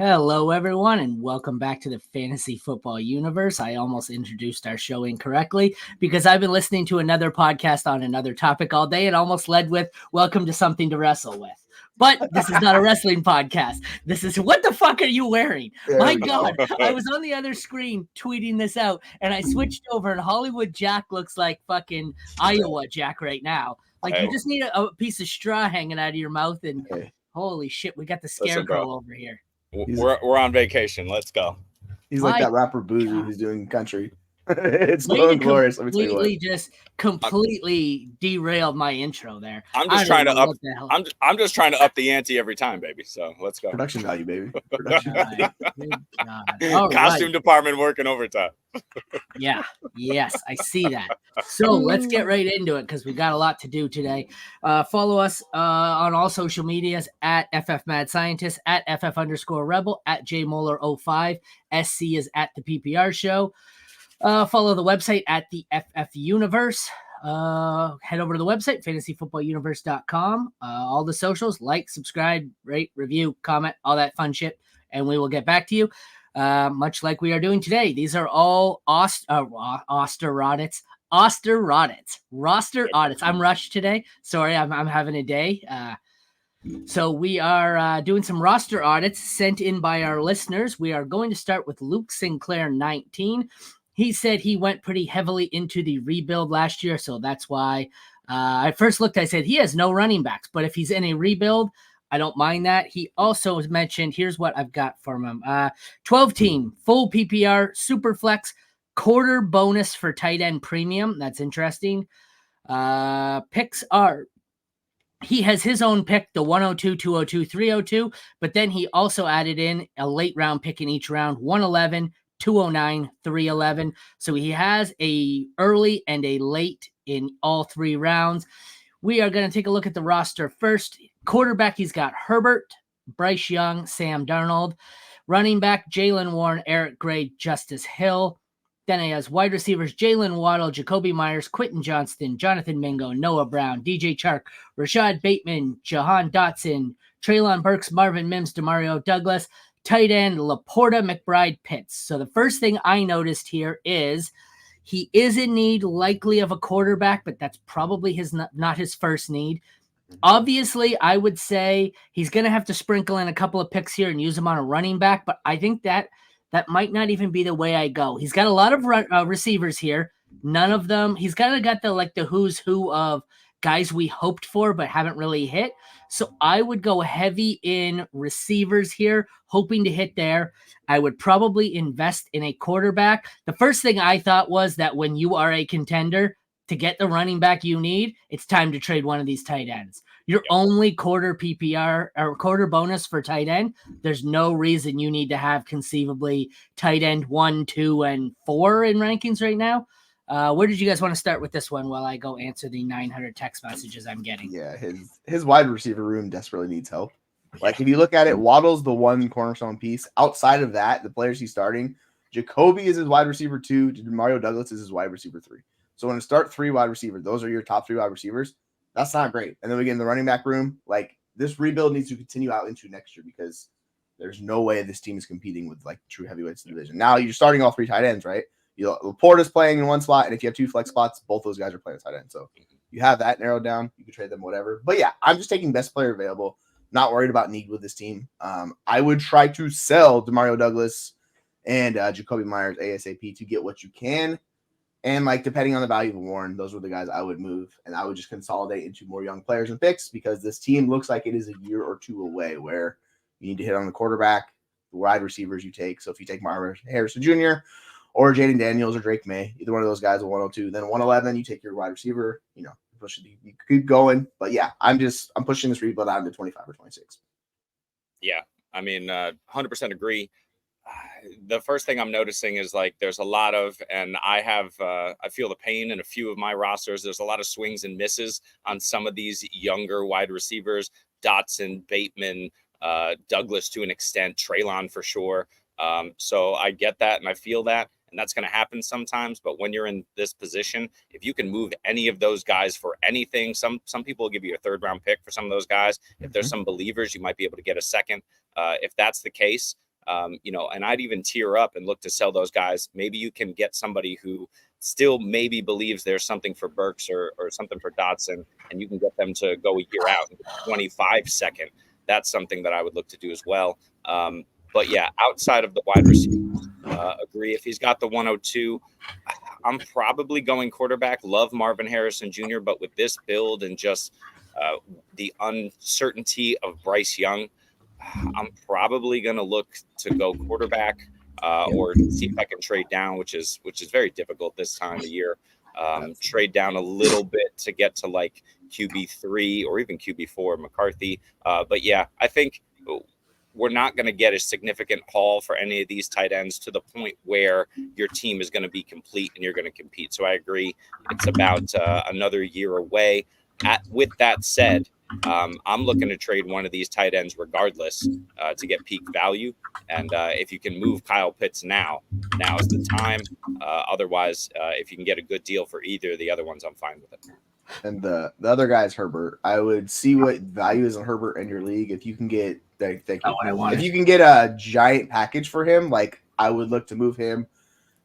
Hello, everyone, and welcome back to the Fantasy Football Universe. I almost introduced our show incorrectly because I've been listening to another podcast on another topic all day and almost led with welcome to something to wrestle with. But this is not a wrestling podcast. This is what the fuck are you wearing? My God, I was on the other screen tweeting this out and I switched over and Hollywood Jack looks like fucking Iowa Jack right now. Like you just need a piece of straw hanging out of your mouth and holy shit, we got the scarecrow over here. We're on vacation. Let's go. He's like that rapper Boozy who's doing country. It's so glorious. Let me tell you what. Just completely derailed my intro there. I'm just trying to up. I'm just trying to up the ante every time, baby. So let's go. Production value, baby. Production value. Costume department working overtime. Yeah. Yes, I see that. So let's get right into it because we got a lot to do today. Follow us on all social medias at FFMadScientist, at FF_Rebel, at JMoeller05. SC is at the PPR Show. Follow the website at the FFuniverse. Head over to the website, fantasyfootballuniverse.com. All the socials, like, subscribe, rate, review, comment, all that fun shit, and we will get back to you. Much like we are doing today. These are all roster audits. I'm rushed today. Sorry, I'm having a day. So we are doing some roster audits sent in by our listeners. We are going to start with Luke Sinclair 19. He said he went pretty heavily into the rebuild last year, so that's why I first looked, I said he has no running backs, but if he's in a rebuild, I don't mind that. He also mentioned, here's what I've got from him. 12-team, full PPR, super flex, quarter bonus for tight end premium. That's interesting. Picks are, he has his own pick, the 102, 202, 302, but then he also added in a late round pick in each round, 111, 209, 311. So he has a early and a late in all three rounds. We are going to take a look at the roster first. Quarterback, he's got Herbert, Bryce Young, Sam Darnold. Running back, Jalen Warren, Eric Gray, Justice Hill. Then he has wide receivers, Jalen Waddle, Jacoby Myers, Quentin Johnston, Jonathan Mingo, Noah Brown, DJ Chark, Rashad Bateman, Jahan Dotson, Treylon Burks, Marvin Mims, Demario Douglas. Tight end, Laporta, McBride, Pitts. So the first thing I noticed here is he is in need likely of a quarterback, but that's probably not his first need. Obviously, I would say he's going to have to sprinkle in a couple of picks here and use them on a running back, but I think that might not even be the way I go. He's got a lot of receivers here. None of them. He's kind of got the who's who of guys we hoped for but haven't really hit. So I would go heavy in receivers here, hoping to hit there. I would probably invest in a quarterback. The first thing I thought was that when you are a contender to get the running back you need, it's time to trade one of these tight ends. Your only quarter PPR or quarter bonus for tight end, there's no reason you need to have conceivably tight end 1, 2, and 4 in rankings right now. Where did you guys want to start with this one while I go answer the 900 text messages I'm getting? Yeah, his wide receiver room desperately needs help. Like, if you look at it, Waddle's the one cornerstone piece. Outside of that, the players he's starting, Jacoby is his wide receiver 2, Demario Douglas is his wide receiver 3. So when you start 3 wide receivers, those are your top 3 wide receivers. That's not great. And then we get in the running back room. Like, this rebuild needs to continue out into next year because there's no way this team is competing with, like, true heavyweights in the division. Now, you're starting all 3 tight ends, right? Laporta's playing in one slot, and if you have 2 flex spots, both those guys are playing tight end. So you have that narrowed down. You can trade them, whatever. But yeah, I'm just taking best player available. Not worried about need with this team. I would try to sell Demario Douglas and Jacoby Myers ASAP to get what you can. And like depending on the value of Warren, those were the guys I would move, and I would just consolidate into more young players and picks because this team looks like it is a year or 2 away where you need to hit on the quarterback, the wide receivers you take. So if you take Marvin Harrison Jr. or Jaden Daniels or Drake May, either one of those guys at 102, then 111, you take your wide receiver, you keep going. But yeah, I'm pushing this rebuild out into 25 or 26. Yeah, I mean, 100% agree. The first thing I'm noticing is like there's a lot of, and I feel the pain in a few of my rosters. There's a lot of swings and misses on some of these younger wide receivers, Dotson, Bateman, Douglas to an extent, Treylon for sure. So I get that and I feel that. And that's going to happen sometimes. But when you're in this position, if you can move any of those guys for anything, some people will give you a 3rd round pick for some of those guys. If there's some believers, you might be able to get a second. If that's the case, And I'd even tier up and look to sell those guys. Maybe you can get somebody who still maybe believes there's something for Burks or something for Dotson, and you can get them to go a year out, 25 second. That's something that I would look to do as well. But yeah, outside of the wide receivers, agree. If he's got the 102, I'm probably going quarterback. Love Marvin Harrison Jr., but with this build and just the uncertainty of Bryce Young, I'm probably going to look to go quarterback or see if I can trade down, which is very difficult this time of year. Trade down a little bit to get to like QB3 or even QB4 McCarthy. But yeah, I think we're not going to get a significant haul for any of these tight ends to the point where your team is going to be complete and you're going to compete. So I agree. It's about another year away. With that said, I'm looking to trade one of these tight ends regardless to get peak value. And if you can move Kyle Pitts now is the time. Otherwise, if you can get a good deal for either of the other ones, I'm fine with it. And the other guy is Herbert. I would see what value is on Herbert in your league. If you can get if you can get a giant package for him, like I would look to move him.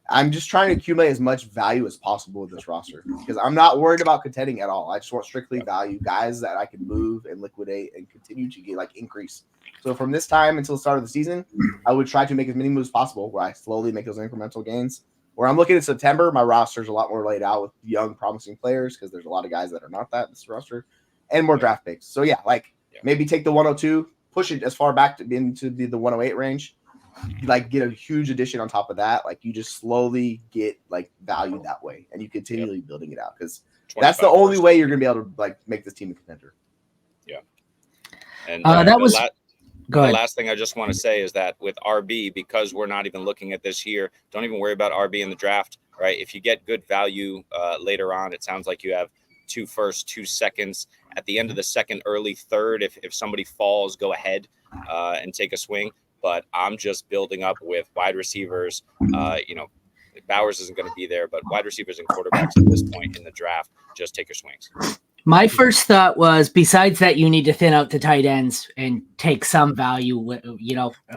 I'm just trying to accumulate as much value as possible with this roster because I'm not worried about contending at all. I just want strictly value, guys that I can move and liquidate and continue to get like increase. So from this time until the start of the season, I would try to make as many moves possible where I slowly make those incremental gains. Where I'm looking at September, my roster is a lot more laid out with young, promising players because there's a lot of guys that are not that in this roster and more draft picks. So yeah, maybe take the 102, push it as far back into the 108 range. Like get a huge addition on top of that. Like you just slowly get like value that way, and you continually building it out because that's the only way you're gonna be able to like make this team a contender. Yeah, and that was. The last thing I just want to say is that with RB, because we're not even looking at this year, don't even worry about RB in the draft, right? If you get good value later on, it sounds like you have 2 firsts, 2 seconds. At the end of the second, early third, if somebody falls, go ahead and take a swing. But I'm just building up with wide receivers. Bowers isn't going to be there, but wide receivers and quarterbacks at this point in the draft, just take your swings. My first thought was, besides that, you need to thin out the tight ends and take some value,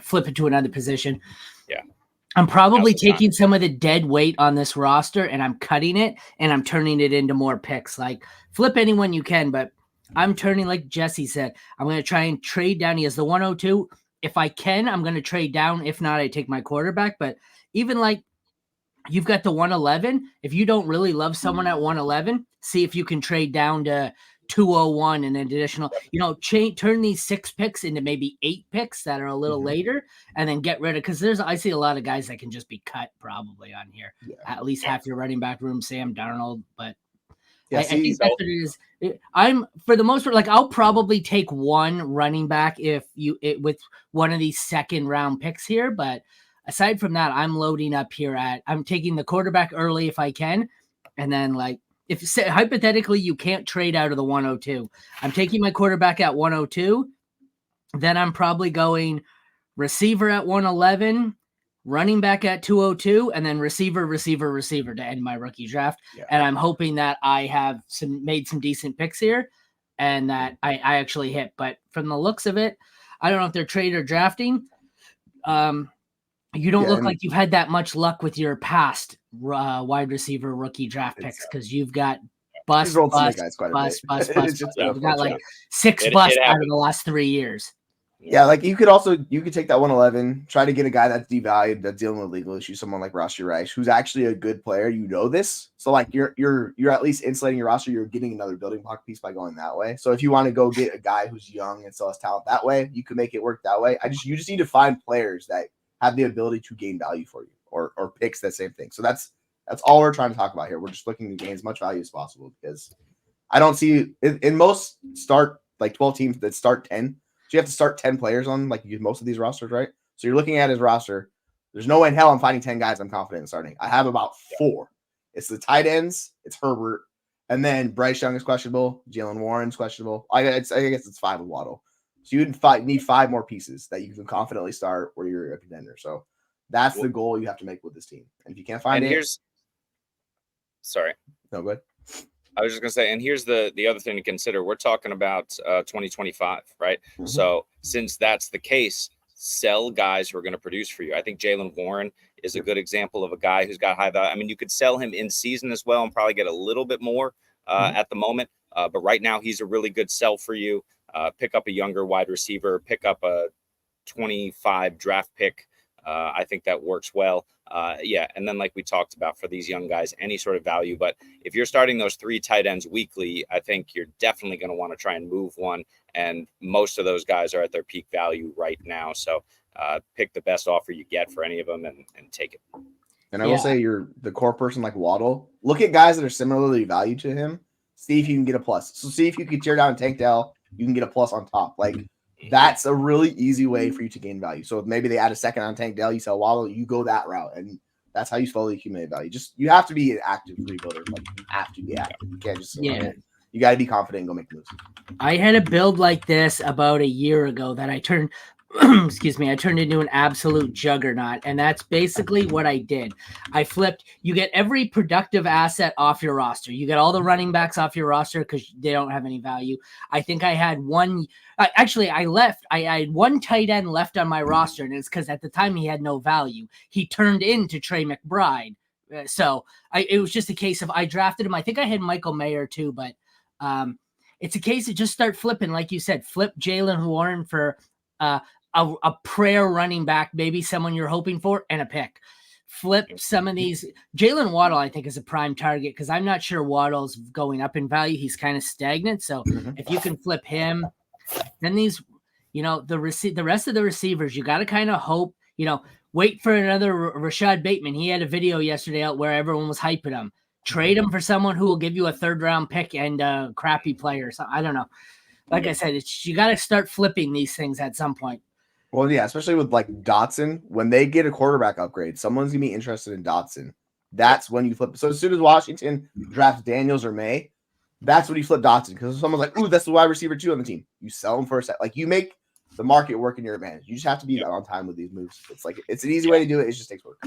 flip it to another position. Yeah. I'm probably taking some of the dead weight on this roster and I'm cutting it and I'm turning it into more picks. Like flip anyone you can, but I'm turning, like Jesse said, I'm going to try and trade down. He has the 102. If I can, I'm going to trade down. If not, I take my quarterback. But even like you've got the 111. If you don't really love someone at 111, see if you can trade down to 201 and an additional, turn these 6 picks into maybe 8 picks that are a little later and then get rid of, because I see a lot of guys that can just be cut probably on here. Yeah. At least half your running back room, Sam Darnold. But I think that's what it is. I'm for the most part, like I'll probably take one running back with one of these second round picks here. But aside from that, I'm loading up here I'm taking the quarterback early if I can. And then like, if hypothetically you can't trade out of the 102, I'm taking my quarterback at 102. Then I'm probably going receiver at 111, running back at 202, and then receiver to end my rookie draft. Yeah. And I'm hoping that I have made some decent picks here and that I actually hit. But from the looks of it, I don't know if they're trade or drafting. You don't look like you've had that much luck with your past wide receiver rookie draft picks because you've got bust. You've got like 6 busts out of the last 3 years. Yeah, like you could take that 111, try to get a guy that's devalued, that's dealing with legal issues, someone like Rossi Rice, who's actually a good player. This, so like you're at least insulating your roster. You're getting another building block piece by going that way. So if you want to go get a guy who's young and still has talent that way, you can make it work that way. You just need to find players that have the ability to gain value for you or picks that same thing. So that's all we're trying to talk about here. We're just looking to gain as much value as possible because I don't see in most start like 12 teams that start 10. So you have to start 10 players on like most of these rosters, right? So you're looking at his roster. There's no way in hell I'm finding 10 guys I'm confident in starting. I have about 4. It's the tight ends. It's Herbert. And then Bryce Young is questionable. Jalen Warren's questionable. I guess it's 5 of Waddle. So you need 5 more pieces that you can confidently start where you're a contender. So that's the goal you have to make with this team. And if you can't find sorry. No, go ahead. I was just going to say, and here's the other thing to consider. We're talking about 2025, right? Mm-hmm. So since that's the case, sell guys who are going to produce for you. I think Jaylen Warren is a good example of a guy who's got high value. I mean, you could sell him in season as well and probably get a little bit more at the moment. But right now, he's a really good sell for you. Pick up a younger wide receiver, pick up a 25 draft pick. I think that works well. And then like we talked about for these young guys, any sort of value. But if you're starting those 3 tight ends weekly, I think you're definitely going to want to try and move one. And most of those guys are at their peak value right now. So pick the best offer you get for any of them and take it. And I will say you're the core person like Waddle. Look at guys that are similarly valued to him. See if you can get a plus. So see if you can tear down Tank Dell. You can get a plus on top. Like that's a really easy way for you to gain value. So if maybe they add a second on Tank Dell, you sell Waddle, you go that route. And that's how you slowly accumulate value. You have to be an active rebuilder. Like you have to be active. You can't just you got to be confident and go make moves. I had a build like this about a year ago that I turned I turned into an absolute juggernaut. And that's basically what I did. I flipped. You get every productive asset off your roster. You get all the running backs off your roster because they don't have any value. I think I had one. I had one tight end left on my roster. And it's because at the time he had no value. He turned into Trey McBride. It was just a case of I drafted him. I think I had Michael Mayer too, but it's a case of just start flipping. Like you said, flip Jaylen Warren for a prayer running back, maybe someone you're hoping for, and a pick. Flip some of these. Jalen Waddle, I think, is a prime target because I'm not sure Waddle's going up in value. He's kind of stagnant. So if you can flip him, then these, the rest of the receivers, you got to kind of hope, wait for another Rashad Bateman. He had a video yesterday out where everyone was hyping him. Trade him for someone who will give you a 3rd round pick and a crappy player. So I don't know. Like I said, you got to start flipping these things at some point. Well, yeah, especially with like Dotson, when they get a quarterback upgrade, someone's gonna be interested in Dotson. That's when you flip. So as soon as Washington drafts Daniels or May, that's when you flip Dotson because someone's like, "Ooh, that's the wide receiver 2 on the team." You sell him for a set. Like you make the market work in your advantage. You just have to be on time with these moves. It's an easy way to do it. It just takes work.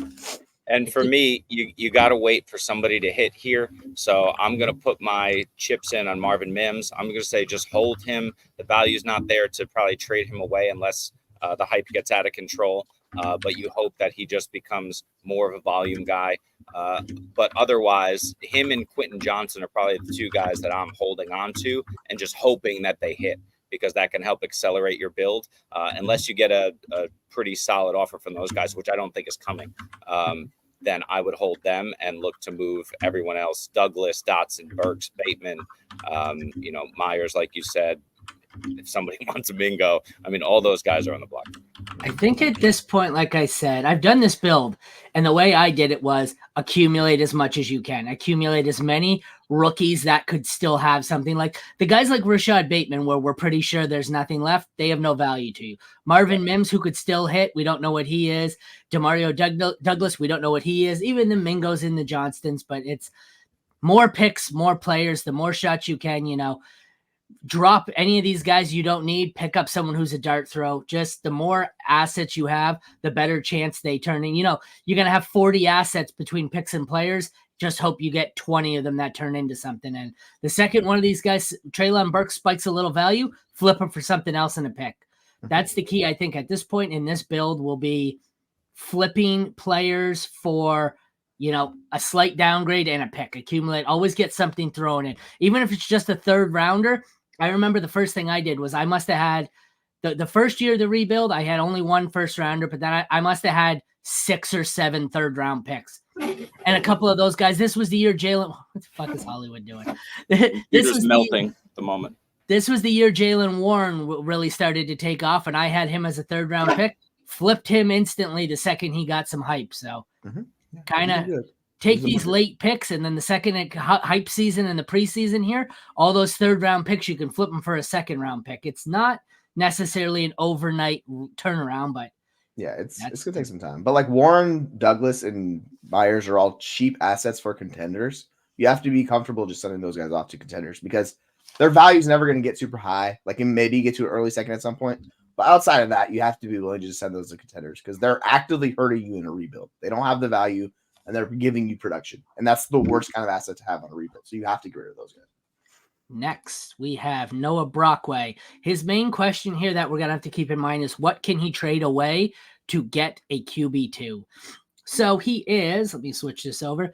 And for me, you got to wait for somebody to hit here. So I'm going to put my chips in on Marvin Mims. I'm going to say just hold him. The value's not there to probably trade him away unless the hype gets out of control. But you hope that he just becomes more of a volume guy. But otherwise, him and Quentin Johnson are probably the 2 guys that I'm holding on to and just hoping that they hit because that can help accelerate your build. Unless you get a pretty solid offer from those guys, which I don't think is coming. Then I would hold them and look to move everyone else. Douglas, Dotson, Burks, Bateman, Myers, like you said. If somebody wants a bingo, I mean, all those guys are on the block. I think at this point, like I said, I've done this build, and the way I did it was accumulate as much as you can. Accumulate as many rookies that could still have something. Like the guys like Rashad Bateman, where we're pretty sure there's nothing left, they have no value to you. Marvin Mims, who could still hit, we don't know what he is. Demario Douglas, we don't know what he is. Even the Mingos and the Johnstons, but it's more picks, more players, the more shots you can, drop any of these guys you don't need, pick up someone who's a dart throw. Just the more assets you have, the better chance they turn in. You're going to have 40 assets between picks and players. Just hope you get 20 of them that turn into something. And the second one of these guys, Treylon Burks, spikes a little value, flip him for something else in a pick. That's the key, I think, at this point in this build will be flipping players for a slight downgrade and a pick. Accumulate, always get something thrown in. Even if it's just a 3rd rounder, I remember the first thing I did was I must have had the first year of the rebuild, I had only 1 1st rounder, but then I must have had 6 or 7 3rd round picks. And a couple of those guys, this was the year Jalen, what the fuck is Hollywood doing? This was melting at the moment. This was the year Jalen Warren really started to take off, and I had him as a 3rd round pick, flipped him instantly the second he got some hype. So kind of take these late picks, and then the second hype season and the preseason here, all those 3rd round picks, you can flip them for a 2nd round pick. It's not necessarily an overnight turnaround, but yeah, it's gonna take some time. But like Warren, Douglas, and Myers are all cheap assets for contenders. You have to be comfortable just sending those guys off to contenders because their value is never going to get super high. Like maybe get to an early 2nd at some point. But outside of that, you have to be willing to just send those to contenders because they're actively hurting you in a rebuild. They don't have the value and they're giving you production. And that's the worst kind of asset to have on a rebuild. So you have to get rid of those guys. Next, we have Noah Brockway. His main question here that we're going to have to keep in mind is what can he trade away to get a QB2? So he is, let me switch this over,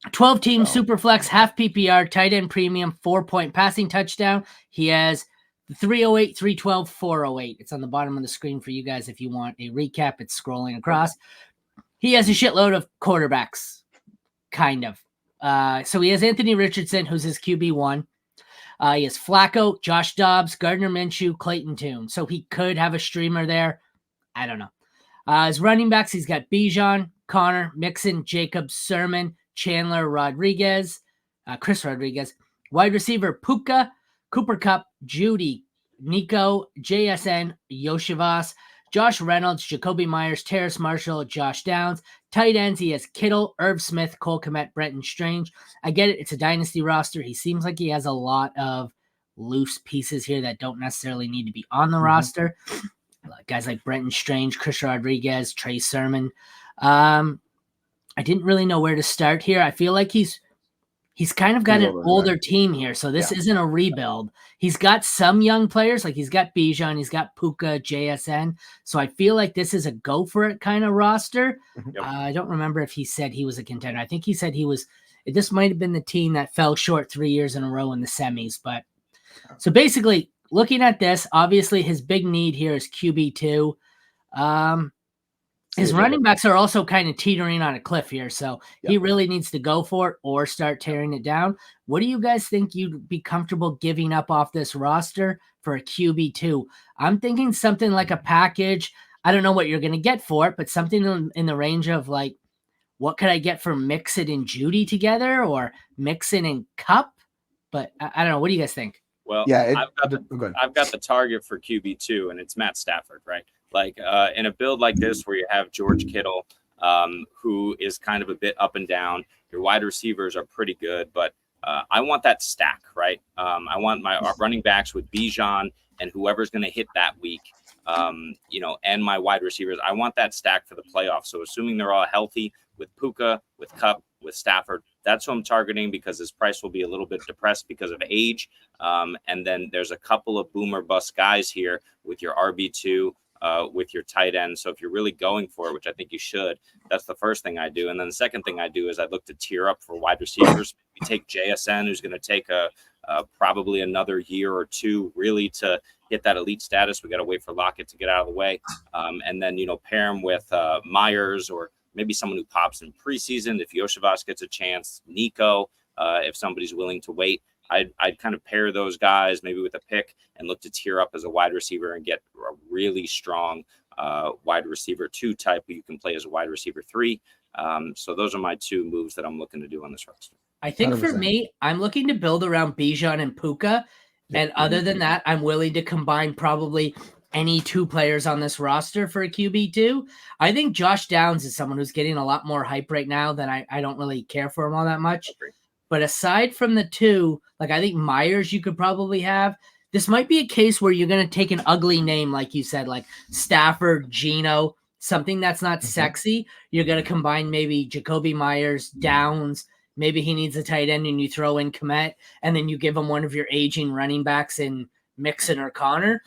12-team Superflex, half PPR, tight end premium, 4-point passing touchdown. He has 308, 312, 408. It's on the bottom of the screen for you guys if you want a recap. It's scrolling across. He has a shitload of quarterbacks, kind of. So he has Anthony Richardson, who's his QB1. He has Flacco, Josh Dobbs, Gardner Minshew, Clayton Tune. So he could have a streamer there. I don't know. His running backs, he's got Bijan, Connor, Mixon, Jacobs, Sermon, Chandler, Rodriguez, Chris Rodriguez. Wide receiver, Puka, Cooper Kupp, Judy, Nico, JSN, Yoshivas, Josh Reynolds, Jacoby Myers, Terrace Marshall, Josh Downs. Tight ends, he has Kittle, Irv Smith, Cole Kmet, Brenton Strange. I get it. It's a dynasty roster. He seems like he has a lot of loose pieces here that don't necessarily need to be on the roster. Guys like Brenton Strange, Chris Rodriguez, Trey Sermon. I didn't really know where to start here. I feel like he's kind of got an older team here, so this isn't a rebuild. He's got some young players, like he's got Bijan, he's got Puka, JSN, so I feel like this is a go-for-it kind of roster. Yep. I don't remember if he said he was a contender. I think he said this might have been the team that fell short 3 years in a row in the semis. But so basically, looking at this, obviously his big need here is QB2. His running backs are also kind of teetering on a cliff here, so he really needs to go for it or start tearing it down. What do you guys think you'd be comfortable giving up off this roster for a QB2? I'm thinking something like a package. I don't know what you're going to get for it, but something in the range of like, what could I get for Mixon and Judy together or Mixon and Cup? But I don't know. What do you guys think? Well, I've got the target for QB2, and it's Matt Stafford, right? Like in a build like this where you have George Kittle, who is kind of a bit up and down. Your wide receivers are pretty good, but I want that stack, right? I want my running backs with Bijan and whoever's going to hit that week, and my wide receivers. I want that stack for the playoffs. So assuming they're all healthy with Puka, with Kupp, with Stafford, that's who I'm targeting because his price will be a little bit depressed because of age. And then there's a couple of boomer bust guys here with your RB2, with your tight end. So if you're really going for it, which I think you should, that's the first thing I do. And then the second thing I do is I look to tier up for wide receivers. You take JSN, who's going to take probably another year or two really to get that elite status. We got to wait for Lockett to get out of the way. And then, pair him with Myers or maybe someone who pops in preseason. If Yoshivas gets a chance, Nico, if somebody's willing to wait, I'd kind of pair those guys maybe with a pick and look to tier up as a wide receiver and get a really strong wide receiver 2 type who you can play as a wide receiver 3. So those are my 2 moves that I'm looking to do on this roster. I think 100%. For me, I'm looking to build around Bijan and Puka. And other than that, I'm willing to combine probably any 2 players on this roster for a QB2. I think Josh Downs is someone who's getting a lot more hype right now than I don't really care for him all that much. But aside from the 2, like I think Myers you could probably have. This might be a case where you're going to take an ugly name, like you said, like Stafford, Geno, something that's not sexy. You're going to combine maybe Jacoby Myers, Downs. Maybe he needs a tight end and you throw in Kmet, and then you give him one of your aging running backs in Mixon or Connor.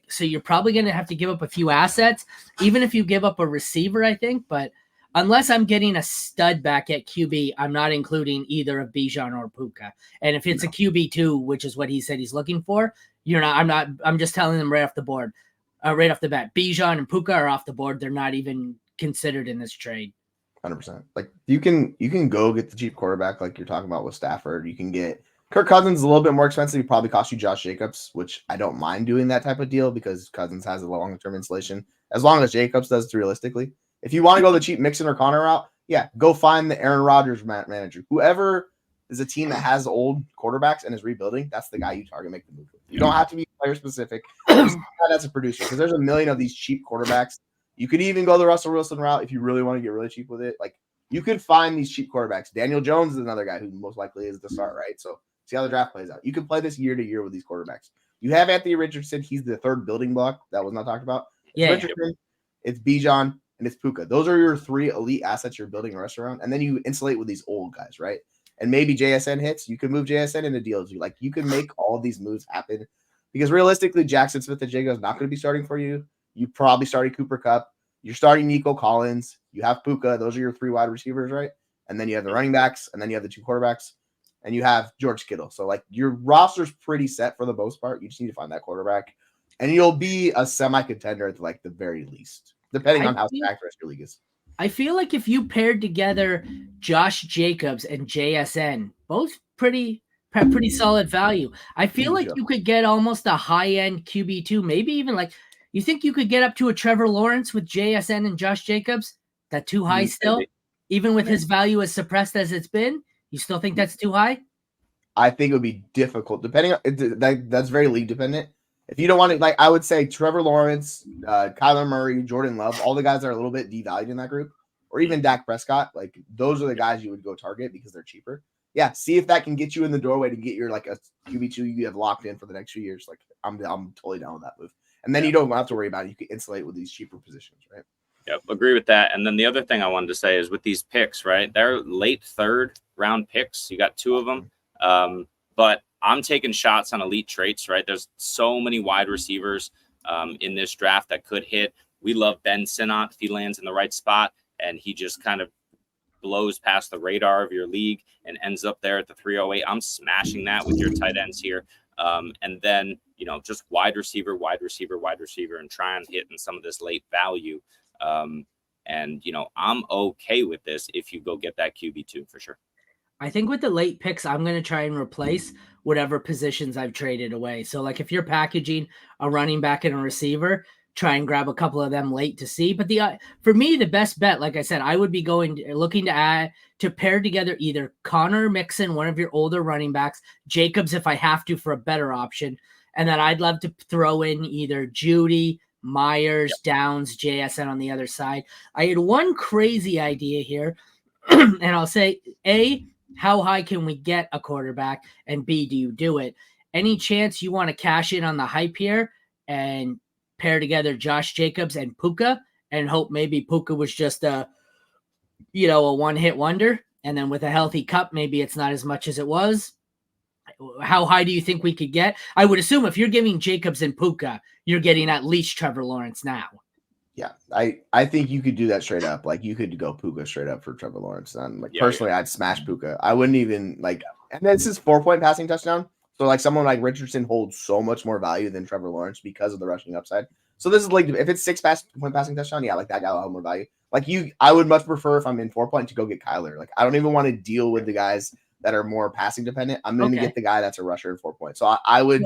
So you're probably going to have to give up a few assets, even if you give up a receiver, I think. But unless I'm getting a stud back at QB, I'm not including either of Bijan or Puka. And if it's a QB2, which is what he said he's looking for, I'm just telling them right off the board, right off the bat, Bijan and Puka are off the board. They're not even considered in this trade. 100%. Like you can go get the cheap quarterback like you're talking about with Stafford. You can get Kirk Cousins a little bit more expensive. He probably cost you Josh Jacobs, which I don't mind doing that type of deal because Cousins has a long-term insulation. As long as Jacobs does it realistically. If you want to go the cheap Mixon or Connor route, go find the Aaron Rodgers manager. Whoever is a team that has old quarterbacks and is rebuilding, that's the guy you target, make the move with. You don't have to be player specific. That's a producer because there's a million of these cheap quarterbacks. You could even go the Russell Wilson route if you really want to get really cheap with it. Like you could find these cheap quarterbacks. Daniel Jones is another guy who most likely is the start, right? So see how the draft plays out. You can play this year to year with these quarterbacks. You have Anthony Richardson. He's the 3rd building block that was not talked about. It's Richardson, it's Bijan, and it's Puka. Those are your 3 elite assets you're building a roster around. And then you insulate with these old guys, right? and maybe JSN hits, you could move JSN into DLG. Like you can make all of these moves happen because realistically, Jackson Smith and Jigga is not going to be starting for you. You probably started Cooper Kupp. You're starting Nico Collins. You have Puka. Those are your 3 wide receivers, right? And then you have the running backs, and then you have the 2 quarterbacks, and you have George Kittle. So like your roster's pretty set for the most part. You just need to find that quarterback, and you'll be a semi-contender at like the very least, depending on how stacked the rest of your league is. I feel like if you paired together Josh Jacobs and JSN, both pretty solid value, I feel like you could get almost a high-end QB2, maybe even like, you think you could get up to a Trevor Lawrence with JSN and Josh Jacobs? That too high still? Even with his value as suppressed as it's been? You still think that's too high? I think it would be difficult, depending on that's very league dependent. If you don't want to, like, I would say Trevor Lawrence, Kyler Murray, Jordan Love, all the guys that are a little bit devalued in that group, or even Dak Prescott, like those are the guys you would go target because they're cheaper. Yeah, see if that can get you in the doorway to get your like a QB2 you have locked in for the next few years. Like I'm totally down with that move. And then you don't have to worry about it. You can insulate with these cheaper positions, right? Yep, agree with that. And then the other thing I wanted to say is with these picks, right? They're late 3rd round picks. You got 2 of them. But I'm taking shots on elite traits, right? There's so many wide receivers in this draft that could hit. We love Ben Sinnott if he lands in the right spot and he just kind of blows past the radar of your league and ends up there at the 308. I'm smashing that with your tight ends here. And then, just wide receiver, and try and hit in some of this late value. And I'm okay with this if you go get that QB2 for sure. I think with the late picks, I'm going to try and replace whatever positions I've traded away. So like if you're packaging a running back and a receiver, try and grab a couple of them late to see. But for me, the best bet, like I said, I would be looking to pair together either Connor Mixon, one of your older running backs, Jacobs if I have to for a better option. And then I'd love to throw in either Judy, Myers, Downs, JSN on the other side. I had one crazy idea here, and I'll say, A, how high can we get a quarterback? And B, do you do it? Any chance you want to cash in on the hype here and pair together Josh Jacobs and Puka and hope maybe Puka was just a one-hit wonder, and then with a healthy Cup, maybe it's not as much as it was? How high do you think we could get? I would assume if you're giving Jacobs and Puka, you're getting at least Trevor Lawrence now. Yeah, I think you could do that straight up. Like you could go Puka straight up for Trevor Lawrence. And personally, I'd smash Puka. I wouldn't even and this is 4-point passing touchdown. So like someone like Richardson holds so much more value than Trevor Lawrence because of the rushing upside. So this is like if it's 6-point passing touchdown, like that guy will have more value. Like I would much prefer if I'm in 4-point to go get Kyler. Like I don't even want to deal with the guys that are more passing dependent. I'm going to get the guy that's a rusher in 4-point. So I would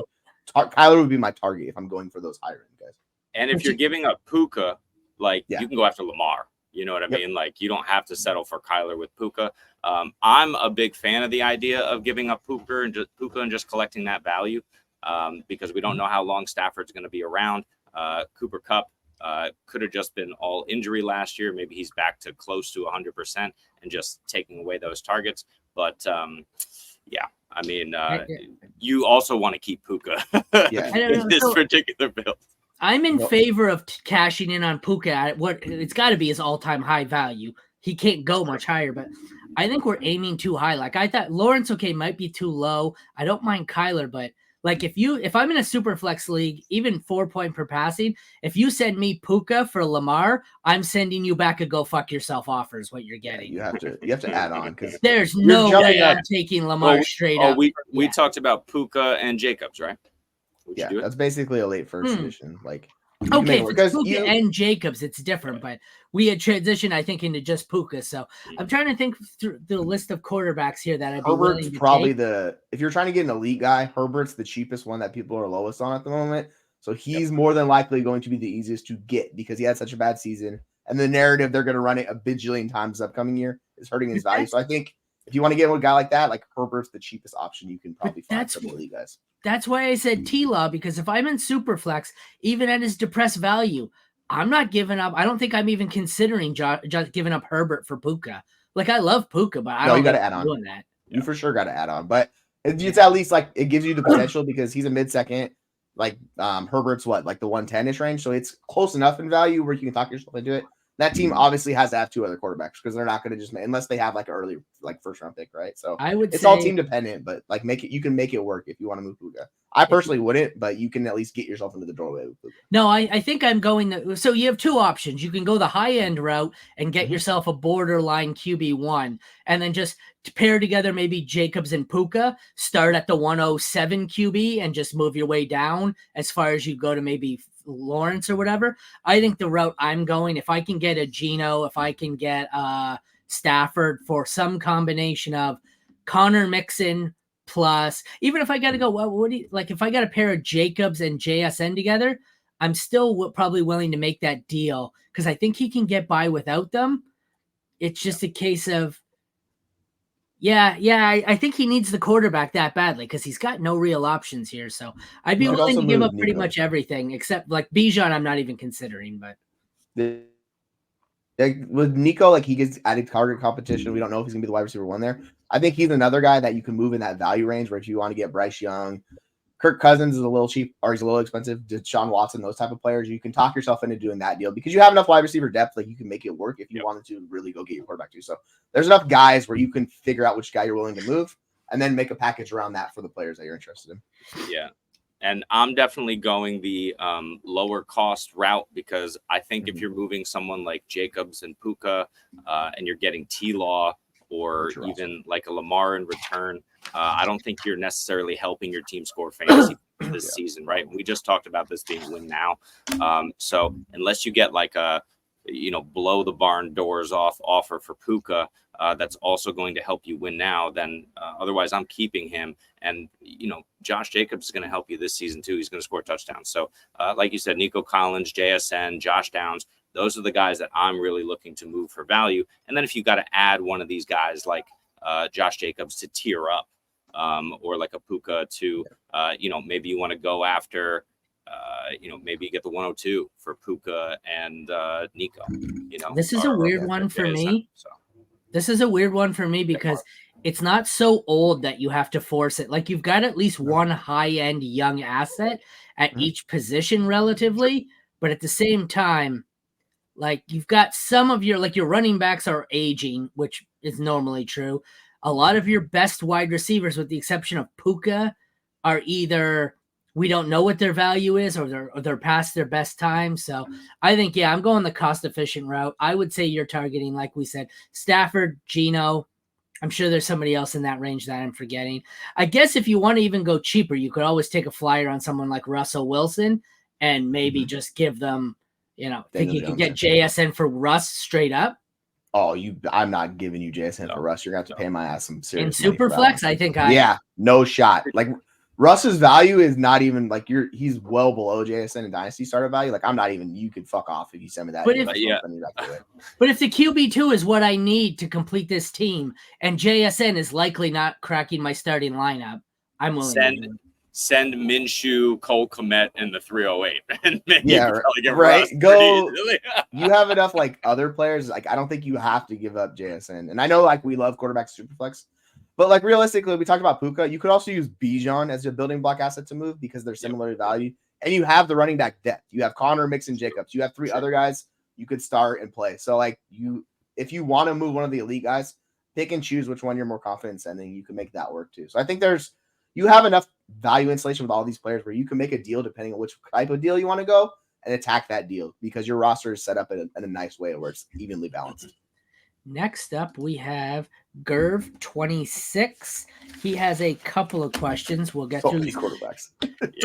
Kyler would be my target if I'm going for those higher end guys. And if you're giving up Puka, you can go after Lamar. You know what I mean? Like you don't have to settle for Kyler with Puka. I'm a big fan of the idea of giving up Puka and just collecting that value because we don't know how long Stafford's going to be around. Cooper Kupp could have just been all injury last year. Maybe he's back to close to 100% and just taking away those targets. But you also want to keep Puka in this particular build. I'm in favor of cashing in on Puka at what it's got to be his all-time high value. He can't go much higher, but I think we're aiming too high. Like I thought Lawrence, might be too low. I don't mind Kyler, but like if I'm in a super flex league, even 4-point per passing, if you send me Puka for Lamar, I'm sending you back a go fuck yourself offer is what you're getting. You have to add on because there's no way I'm taking Lamar straight up. We talked about Puka and Jacobs, right? That's basically a late first edition. Like if it's Puka and Jacobs, it's different, but we had transitioned, I think, into just Puka. So I'm trying to think through the list of quarterbacks here that I'd be willing to probably take. If you're trying to get an elite guy, Herbert's the cheapest one that people are lowest on at the moment. So he's more than likely going to be the easiest to get because he had such a bad season. And the narrative they're going to run it a bajillion times this upcoming year is hurting his value. So I think if you want to get a guy like that, like Herbert's the cheapest option you can probably find from elite guys. That's why I said T-Law, because if I'm in Superflex, even at his depressed value, I'm not giving up. I don't think I'm even considering just giving up Herbert for Puka. Like, I love Puka, but I don't got to add on. Doing that. You for sure got to add on. But it's at least, like, it gives you the potential because he's a mid-second. Like, Herbert's the 110-ish range. So it's close enough in value where you can talk yourself into it. That team obviously has to have 2 other quarterbacks because they're not going to just unless they have like an early like first round pick, right? So I would it's say all team dependent, but like you can make it work if you want to move Puka. I personally wouldn't, but you can at least get yourself into the doorway with Puka. No, I think I'm going so you have 2 options. You can go the high end route and get yourself a borderline QB1 and then just pair together maybe Jacobs and Puka, start at the 107 QB and just move your way down as far as you go to maybe Lawrence or whatever. I think the route I'm going, if I can get a Geno, if I can get Stafford for some combination of Connor Mixon plus, even if I got to go, well, what do you like? If I got a pair of Jacobs and JSN together, I'm still probably willing to make that deal because I think he can get by without them. It's just a case of, I think he needs the quarterback that badly because he's got no real options here. So I'd be willing to give up pretty much everything except like Bijan. I'm not even considering, but with Nico, like he gets added target competition. We don't know if he's gonna be the wide receiver 1 there. I think he's another guy that you can move in that value range where if you want to get Bryce Young, Kirk Cousins is a little cheap or he's a little expensive. Deshaun Watson, those type of players, you can talk yourself into doing that deal because you have enough wide receiver depth. Like you can make it work if you wanted to really go get your quarterback too. So there's enough guys where you can figure out which guy you're willing to move and then make a package around that for the players that you're interested in. Yeah. And I'm definitely going the lower cost route because I think if you're moving someone like Jacobs and Puka and you're getting T-Law or even like a Lamar in return, I don't think you're necessarily helping your team score fantasy this season, right? We just talked about this being win now. So unless you get like a, blow the barn doors off offer for Puka, that's also going to help you win now, then otherwise I'm keeping him. And, Josh Jacobs is going to help you this season too. He's going to score touchdowns. So like you said, Nico Collins, JSN, Josh Downs, those are the guys that I'm really looking to move for value. And then if you got to add one of these guys like Josh Jacobs to tier up or like a Puka to, maybe you want to go after, maybe you get the 102 for Puka and Nico. This is a weird one for me. This is a weird one for me because it's not so old that you have to force it. Like you've got at least one high-end young asset at each position relatively, but at the same time, like you've got some of your running backs are aging, which is normally true. A lot of your best wide receivers, with the exception of Puka, are either we don't know what their value is or they're past their best time. So I think, I'm going the cost-efficient route. I would say you're targeting, like we said, Stafford, Geno. I'm sure there's somebody else in that range that I'm forgetting. I guess if you want to even go cheaper, you could always take a flyer on someone like Russell Wilson and maybe just give them, think you can get JSN for Russ straight up. Oh, I'm not giving you JSN for Russ. You're going to have to pay my ass some serious in Superflex, I think no shot. Like Russ's value is not even like he's well below JSN and Dynasty starter value. Like I'm not even, you could fuck off if you send me that. But if the QB2 is what I need to complete this team and JSN is likely not cracking my starting lineup, I'm willing to send Minshew, Cole Kmet, and the 308. And right. Go. You have enough like other players. Like I don't think you have to give up JSN. And I know like we love quarterback Superflex, but like realistically, we talked about Puka. You could also use Bijan as a building block asset to move because they're similar in value. And you have the running back depth. You have Connor, Mixon, Jacobs. You have 3 other guys you could start and play. So like if you want to move one of the elite guys, pick and choose which one you're more confident in sending. You can make that work too. So I think you have enough value insulation with all these players where you can make a deal depending on which type of deal you want to go and attack that deal because your roster is set up in a nice way where it's evenly balanced. Next up, we have Gerv26. He has a couple of questions. We'll get through these quarterbacks.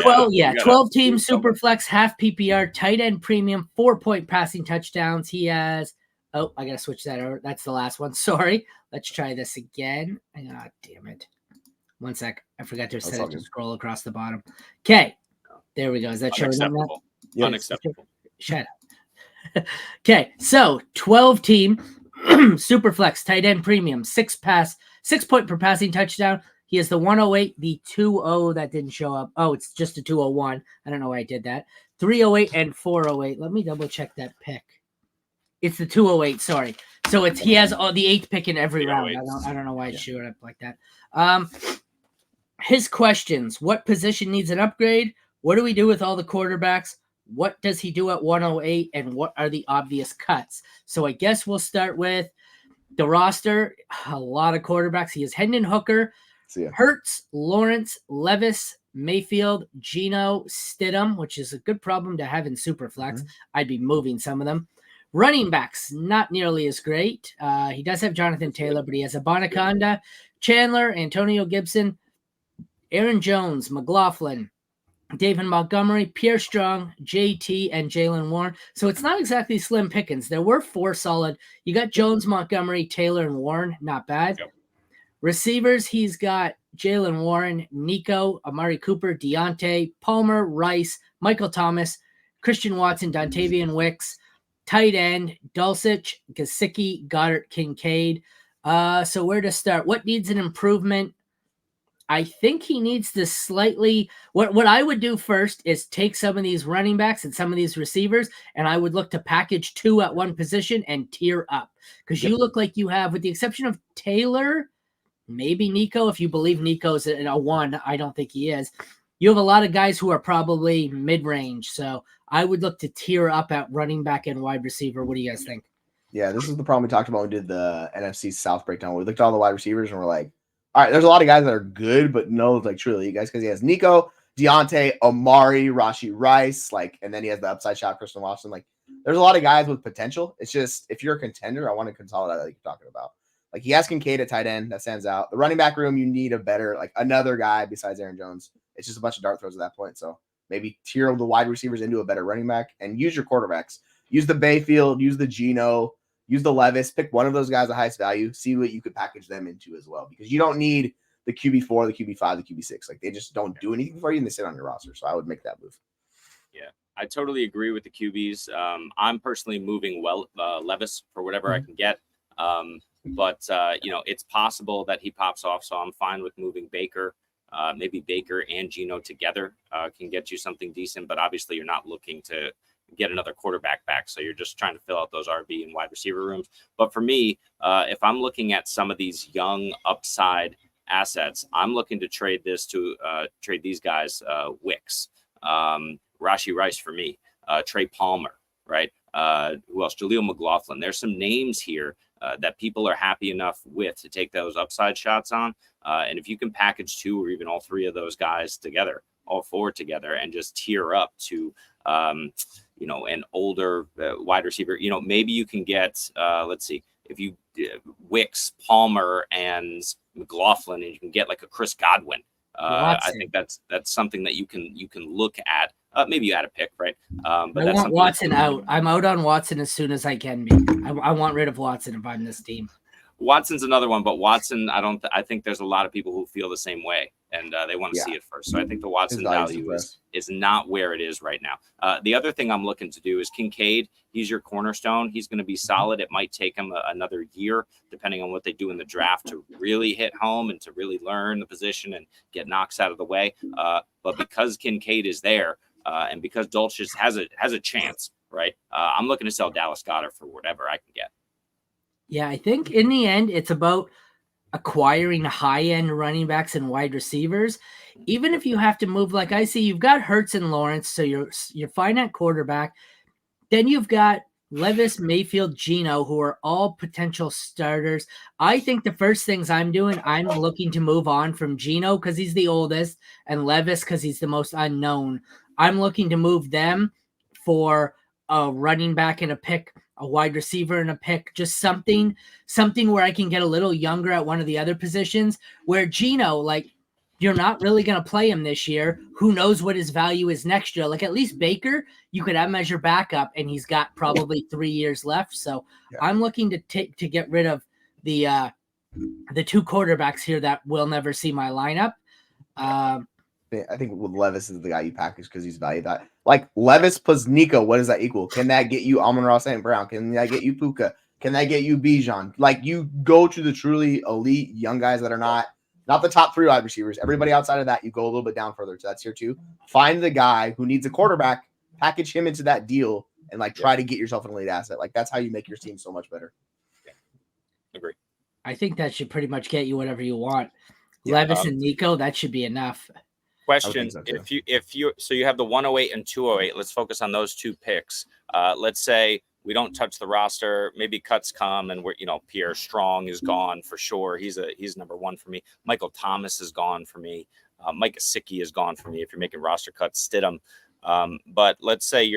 12 team Superflex, half PPR, tight end premium, 4-point passing touchdowns. He has, I got to switch that over. That's the last one. Sorry. Let's try this again. God damn it. One sec. I forgot to set it to scroll across the bottom. Okay. There we go. Is that showing up now? Yes. Unacceptable. Shut up. Okay. So 12 team Superflex, tight end premium, 6-point per passing touchdown. He has the 108, the 20 that didn't show up. Oh, it's just a 201. I don't know why I did that. 308 and 408. Let me double check that pick. It's the 208. Sorry. So he has the 8th pick in every round. I don't know why it showed up like that. His questions: what position needs an upgrade? What do we do with all the quarterbacks? What does he do at 108, and what are the obvious cuts? So I guess we'll start with the roster. A lot of quarterbacks. He has Hendon Hooker, Hurts, Lawrence, Levis, Mayfield, Geno, Stidham, which is a good problem to have in Superflex. I'd be moving some of them. Running backs, not nearly as great. He does have Jonathan Taylor, but he has Abanaconda, Chandler, Antonio Gibson, Aaron Jones, McLaughlin, David Montgomery, Pierre Strong, JT, and Jalen Warren. So it's not exactly slim pickings. There were 4 solid. You got Jones, Montgomery, Taylor, and Warren. Not bad. Yep. Receivers, he's got Jalen Warren, Nico, Amari Cooper, Deontay, Palmer, Rice, Michael Thomas, Christian Watson, Dontavian Wicks. Tight end, Dulcich, Gesicki, Goddard, Kincaid. So where to start? What needs an improvement? I think he needs to slightly – what I would do first is take some of these running backs and some of these receivers, and I would look to package 2 at one position and tier up. Because you look like you have, with the exception of Taylor, maybe Nico, if you believe Nico's a 1, I don't think he is. You have a lot of guys who are probably mid-range, so I would look to tier up at running back and wide receiver. What do you guys think? Yeah, this is the problem we talked about when we did the NFC South breakdown. We looked at all the wide receivers and we're like, all right, there's a lot of guys that are good, but no, like truly you guys, because he has Nico, Deontay, Amari, Rashee Rice, and then he has the upside shot, Christian Watson. Like, there's a lot of guys with potential. It's just, if you're a contender, I want to consolidate like you're talking about. Like, he has Kincaid at tight end. That stands out. The running back room, you need a better, another guy besides Aaron Jones. It's just a bunch of dart throws at that point. So maybe tier the wide receivers into a better running back and use your quarterbacks. Use the Bayfield, use the Geno, use the Levis. Pick one of those guys at highest value. See what you could package them into as well. Because you don't need the QB4, the QB5, the QB6. Like, they just don't do anything for you and they sit on your roster. So I would make that move. Yeah, I totally agree with the QBs. I'm personally moving Levis for whatever I can get. But it's possible that he pops off. So I'm fine with moving Baker. Maybe Baker and Geno together can get you something decent, but obviously you're not looking to get another quarterback back. So you're just trying to fill out those RB and wide receiver rooms. But for me, if I'm looking at some of these young upside assets, I'm looking to trade these guys Wicks, Rashee Rice for me, Trey Palmer, right? Who else? Jaleel McLaughlin. There's some names here that people are happy enough with to take those upside shots on. And if you can package 2 or even all 3 of those guys together, all 4 together, and just tier up to, an older wide receiver, maybe you can get, let's see, if you Wicks, Palmer, and McLaughlin, and you can get like a Chris Godwin. I think that's something that you can look at. Maybe you add a pick, right? But I want Watson out. I'm out on Watson as soon as I can be. I want rid of Watson if I'm this team. Watson's another one, but Watson, I think there's a lot of people who feel the same way, and they want to see it first. So I think the Watson value is not where it is right now. The other thing I'm looking to do is Kincaid. He's your cornerstone. He's going to be solid. It might take him another year, depending on what they do in the draft, to really hit home and to really learn the position and get knocks out of the way. But because Kincaid is there, and because Dulcich has a chance, right? I'm looking to sell Dallas Goedert for whatever I can get. Yeah, I think in the end, it's about acquiring high-end running backs and wide receivers. Even if you have to move, like I see, you've got Hurts and Lawrence, so you're fine at quarterback. Then you've got Levis, Mayfield, Geno, who are all potential starters. I think the first things I'm doing, I'm looking to move on from Geno because he's the oldest, and Levis because he's the most unknown. I'm looking to move them for a running back and a pick, a wide receiver and a pick, just something where I can get a little younger at one of the other positions, where Geno, you're not really going to play him this year. Who knows what his value is next year? At least Baker, you could have him as your backup, and he's got probably 3 years left. So I'm looking to get rid of the 2 quarterbacks here that will never see my lineup. I think with Levis is the guy you package because he's valued that. Levis plus Nico, what does that equal? Can that get you Amon-Ra St. Brown? Can that get you Puka? Can that get you Bijan? You go to the truly elite young guys that are not the top 3 wide receivers. Everybody outside of that, you go a little bit down further. So that's tier 2. Find the guy who needs a quarterback, package him into that deal, and try to get yourself an elite asset. That's how you make your team so much better. Yeah. Agree. I think that should pretty much get you whatever you want. Levis and Nico, that should be enough. Question: so too. if you have the 108 and 208, let's focus on those two picks. Let's say we don't touch the roster. Maybe cuts come, and we're Pierre Strong is gone for sure. He's number one for me. Michael Thomas is gone for me. Mike Gesicki is gone for me. If you're making roster cuts, Stidham. But let's say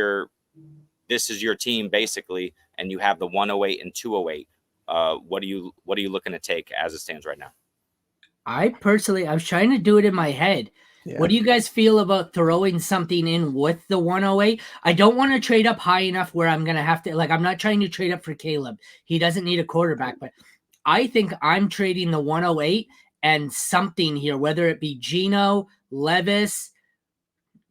this is your team basically, and you have the 108 and 208. What are you looking to take as it stands right now? I was trying to do it in my head. Yeah. What do you guys feel about throwing something in with the 108? I don't want to trade up high enough where I'm going to have to, I'm not trying to trade up for Caleb. He doesn't need a quarterback, but I think I'm trading the 108 and something here, whether it be Geno, Levis,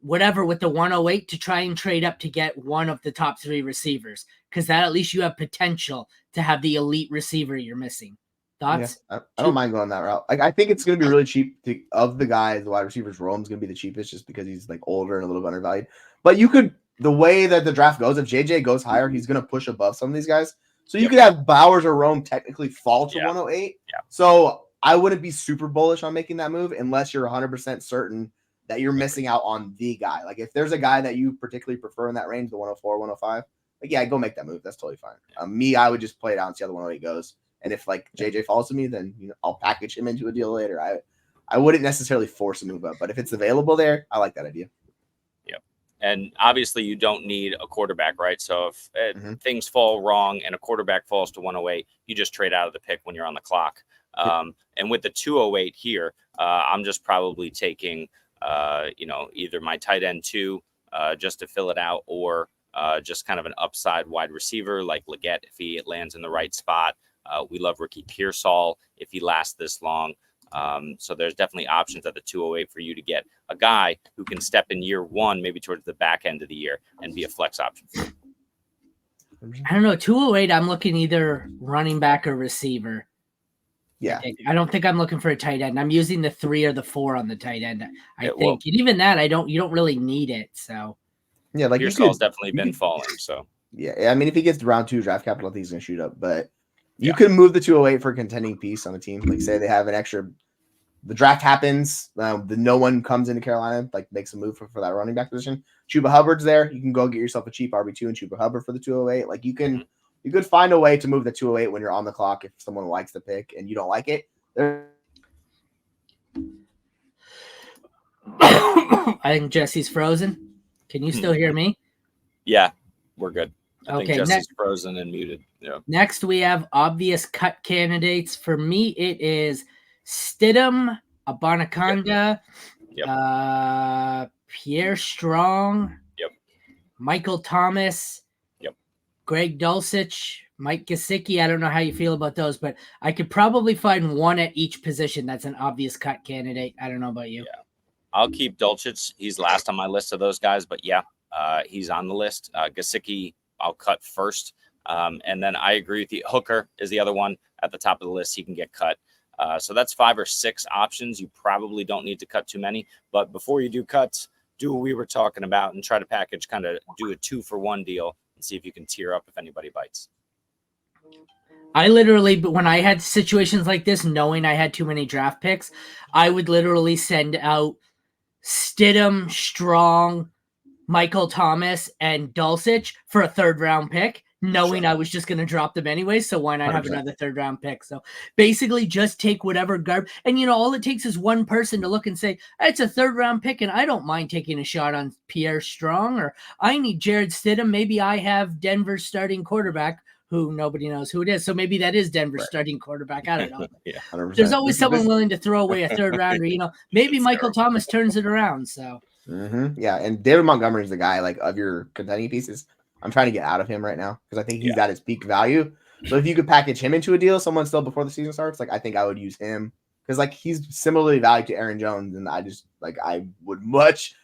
whatever, with the 108 to try and trade up to get one of the top 3 receivers, because that at least you have potential to have the elite receiver you're missing. Thoughts? Yeah, I don't mind going that route. I think it's going to be really cheap. Of the guys, the wide receivers, Rome's going to be the cheapest just because he's older and a little bit undervalued. But you could, the way that the draft goes, if JJ goes higher, he's going to push above some of these guys. So you could have Bowers or Rome technically fall to 108. Yeah. So I wouldn't be super bullish on making that move unless you're 100% certain that you're missing out on the guy. If there's a guy that you particularly prefer in that range, the 104, 105, go make that move. That's totally fine. I would just play it out and see how the 108 goes. And if JJ falls to me, then I'll package him into a deal later. I wouldn't necessarily force a move up, but if it's available there, I like that idea. Yep. And obviously you don't need a quarterback, right? So if things fall wrong and a quarterback falls to 108, you just trade out of the pick when you're on the clock. And with the 208 here, I'm just probably taking either my tight end 2 just to fill it out, or just kind of an upside wide receiver like Leggett if he lands in the right spot. We love Ricky Pearsall if he lasts this long. So there's definitely options at the 208 for you to get a guy who can step in year 1, maybe towards the back end of the year, and be a flex option for you. I don't know. 208, I'm looking either running back or receiver. Yeah. I don't think I'm looking for a tight end. I'm using the 3 or the 4 on the tight end. I think. And even that, you don't really need it. So yeah, Pearsall's definitely been falling. So yeah, I mean, if he gets to round 2 draft capital, I think he's gonna shoot up, but you can move the 208 for a contending piece on a team. Say they have an extra, the draft happens, no one comes into Carolina, makes a move for that running back position. Chuba Hubbard's there. You can go get yourself a cheap RB2 and Chuba Hubbard for the 208. You could find a way to move the 208 when you're on the clock if someone likes the pick and you don't like it. I think Jesse's frozen. Can you still hear me? Yeah, we're good. I think Jesse's frozen and muted. Yeah. Next, we have obvious cut candidates. For me, it is Stidham, Abanaconda, Pierre Strong, Michael Thomas, Greg Dulcich, Mike Gesicki. I don't know how you feel about those, but I could probably find one at each position that's an obvious cut candidate. I don't know about you. Yeah. I'll keep Dulcich. He's last on my list of those guys, but he's on the list. Gesicki, I'll cut first. And then I agree with you. Hooker is the other one at the top of the list. He can get cut. So that's 5 or 6 options. You probably don't need to cut too many. But before you do cuts, do what we were talking about and try to package, kind of do a 2-for-1 deal and see if you can tear up if anybody bites. I literally, when I had situations like this, knowing I had too many draft picks, I would literally send out Stidham, Strong, Michael Thomas, and Dulcich for a 3rd-round pick, knowing I was just going to drop them anyway, so why not have 100%. Another 3rd-round pick? So basically just take whatever garbage. And, all it takes is one person to look and say, it's a 3rd-round pick, and I don't mind taking a shot on Pierre Strong, or I need Jared Stidham. Maybe I have Denver's starting quarterback, who nobody knows who it is. So maybe that is Denver's starting quarterback. I don't know. Yeah, 100%. There's always someone willing to throw away a 3rd-rounder. Maybe Michael Thomas turns it around, so. Yeah, and David Montgomery's the guy, of your contending pieces. I'm trying to get out of him right now because I think he's at his peak value. So if you could package him into a deal, someone still before the season starts, I think I would use him because he's similarly valued to Aaron Jones, and I just I would much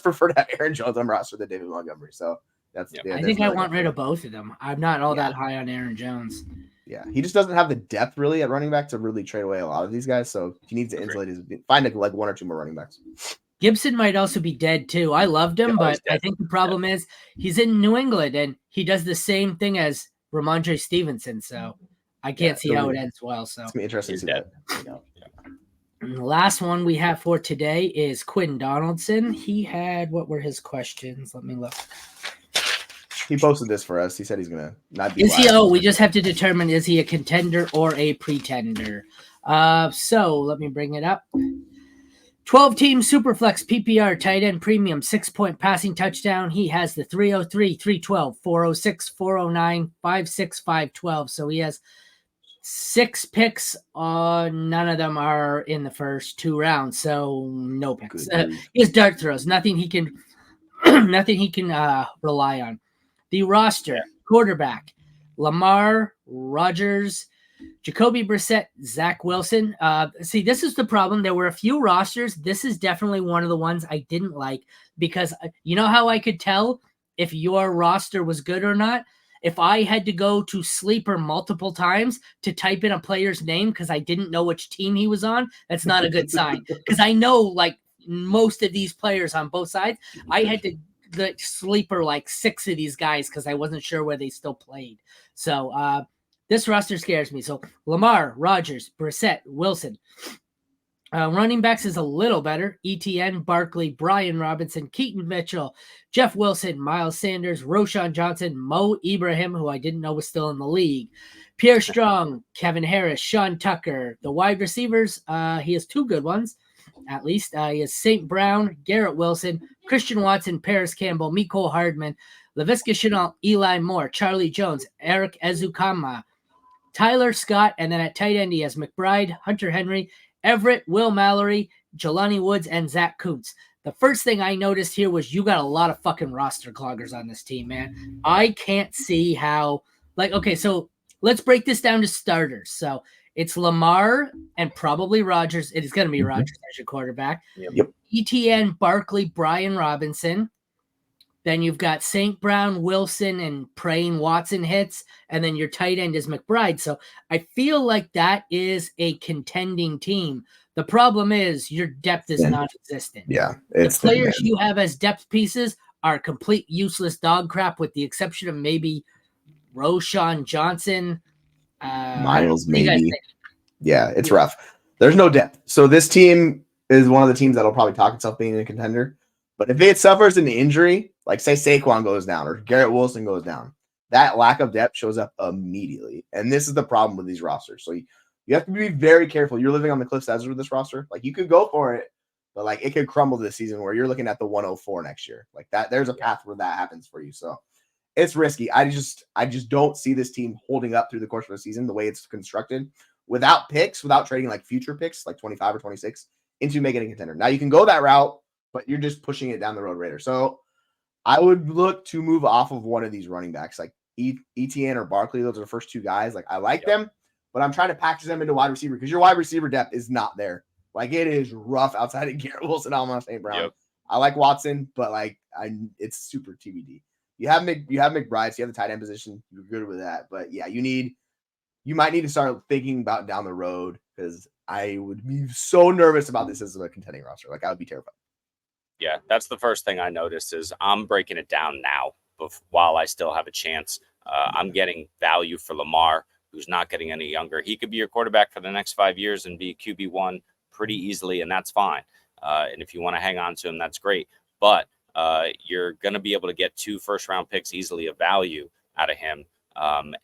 prefer to have Aaron Jones on roster than David Montgomery. So that's I think I want rid of both of them. I'm not all that high on Aaron Jones. Yeah, he just doesn't have the depth really at running back to really trade away a lot of these guys. So he needs to insulate find 1 or 2 more running backs. Gibson might also be dead too. I loved him, but I think the problem is he's in New England and he does the same thing as Ramondre Stevenson. So I can't see how it ends well. So it's gonna be interesting to see that. And the last one we have for today is Quinn Donaldson. He had, what were his questions? Let me look. He posted this for us. He said he's gonna not be. Is he? Oh, we just have to determine, is he a contender or a pretender? So let me bring it up. 12-team Superflex PPR tight end premium 6-point passing touchdown. He has the 303, 312, 406, 409, 56, 512. So he has 6 picks. None of them are in the first 2 rounds. So no picks. He has dart throws. Nothing he can rely on. The roster: quarterback, Lamar, Rodgers, Jacoby Brissett, Zach Wilson. See, this is the problem. There were a few rosters. This is definitely one of the ones I didn't like because you know how I could tell if your roster was good or not? If I had to go to Sleeper multiple times to type in a player's name because I didn't know which team he was on, that's not a good sign. Because I know, like, most of these players on both sides, I had to Sleeper like 6 of these guys because I wasn't sure where they still played. So this roster scares me. So Lamar, Rodgers, Brissett, Wilson. Running backs is a little better. ETN, Barkley, Brian Robinson, Keaton Mitchell, Jeff Wilson, Miles Sanders, Roshan Johnson, Mo Ibrahim, who I didn't know was still in the league, Pierre Strong, Kevin Harris, Sean Tucker. The wide receivers, he has 2 good ones, at least. He has St. Brown, Garrett Wilson, Christian Watson, Paris Campbell, Mecole Hardman, Laviska Shenault, Eli Moore, Charlie Jones, Eric Ezukama, Tyler Scott, and then at tight end he has McBride, Hunter Henry, Everett, Will Mallory, Jelani Woods, and Zach Kuntz. The first thing I noticed here was you got a lot of fucking roster cloggers on this team, man. I can't see how, like, okay, so let's break this down to starters. So it's Lamar and probably Rodgers. It is going to be Rodgers as your quarterback. Yep. ETN, Barkley, Brian Robinson. Then you've got St. Brown, Wilson, and praying Watson hits. And then your tight end is McBride. So I feel like that is a contending team. The problem is your depth is non-existent. Yeah. The players you have as depth pieces are complete useless dog crap with the exception of maybe Roshan Johnson. Miles, maybe. Yeah, it's rough. There's no depth. So this team is one of the teams that'll probably talk itself being a contender. But if it suffers an injury, like say Saquon goes down or Garrett Wilson goes down, that lack of depth shows up immediately. And this is the problem with these rosters. So you have to be very careful. You're living on the cliff's edge with this roster. Like you could go for it, but like it could crumble this season where you're looking at the 104 next year. Like that, there's a path where that happens for you. So it's risky. I just don't see this team holding up through the course of the season the way it's constructed without picks, without trading like future picks, like 25 or 26 into making a contender. Now you can go that route, but you're just pushing it down the road later. So I would look to move off of one of these running backs, like ETN or Barkley. Those are the first 2 guys. Like I like them, but I'm trying to package them into wide receiver because your wide receiver depth is not there. Like it is rough outside of Garrett Wilson, Alma St. Brown. Yep. I like Watson, but like it's super TBD. You have McBride, so you have the tight end position. You're good with that, but yeah, you might need to start thinking about down the road because I would be so nervous about this as a contending roster. Like I would be terrified. Yeah, that's the first thing I noticed is I'm breaking it down now while I still have a chance. I'm getting value for Lamar, who's not getting any younger. He could be your quarterback for the next 5 years and be QB1 pretty easily, and that's fine. And if you want to hang on to him, that's great. But you're going to be able to get 2 first-round picks easily of value out of him,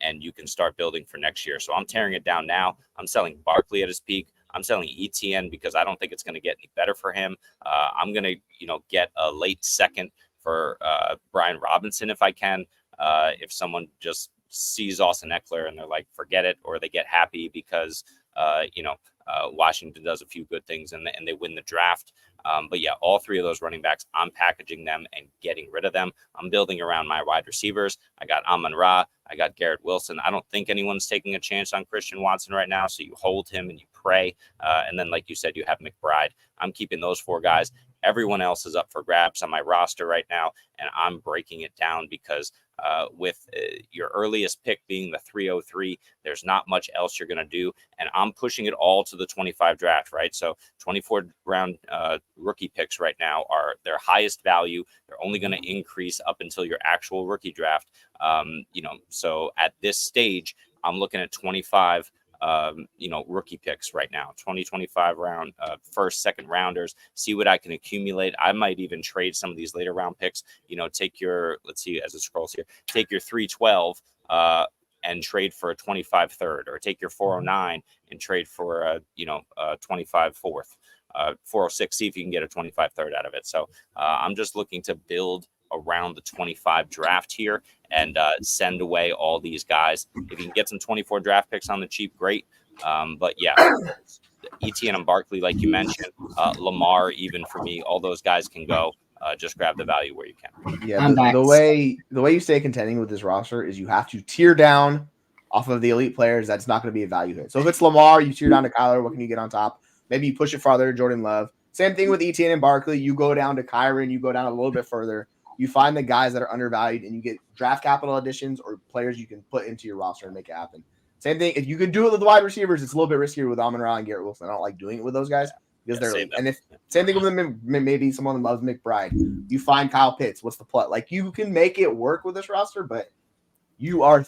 and you can start building for next year. So I'm tearing it down now. I'm selling Barkley at his peak. I'm selling ETN because I don't think it's going to get any better for him. I'm going to, get a late second for Brian Robinson if I can. If someone just sees Austin Eckler and they're like, forget it, or they get happy because, Washington does a few good things and they win the draft. But yeah, all 3 of those running backs, I'm packaging them and getting rid of them. I'm building around my wide receivers. I got Amon-Ra. I got Garrett Wilson. I don't think anyone's taking a chance on Christian Watson right now. So you hold him and you pray. And then, like you said, you have McBride. I'm keeping those 4 guys. Everyone else is up for grabs on my roster right now. And I'm breaking it down because with your earliest pick being the 303, there's not much else you're going to do. And I'm pushing it all to the 25 draft, right? So 24 round rookie picks right now are their highest value. They're only going to increase up until your actual rookie draft. So at this stage, I'm looking at 25 rookie picks right now, 2025 round, first, second rounders, see what I can accumulate. I might even trade some of these later round picks, take your, let's see, as it scrolls here, take your 312, and trade for a 25 third, or take your 409 and trade for a 25 fourth, 406, see if you can get a 25 third out of it. So I'm just looking to build around the 25 draft here and send away all these guys. If you can get some 24 draft picks on the cheap, great. But yeah, Etienne and Barkley, like you mentioned, Lamar, even for me, all those guys can go. Just grab the value where you can. Yeah, the way you stay contending with this roster is you have to tier down off of the elite players. That's not going to be a value hit. So if it's Lamar, you tier down to Kyler. What can you get on top? Maybe you push it farther to Jordan Love. Same thing with Etienne and Barkley. You go down to Kyron. You go down a little bit further. You find the guys that are undervalued, and you get draft capital additions or players you can put into your roster and make it happen. Same thing. If you could do it with the wide receivers, it's a little bit riskier with Amon-Ra and Garrett Wilson. I don't like doing it with those guys because they're elite. And if same thing with them, maybe someone loves McBride. You find Kyle Pitts. What's the plot? Like, you can make it work with this roster, but you have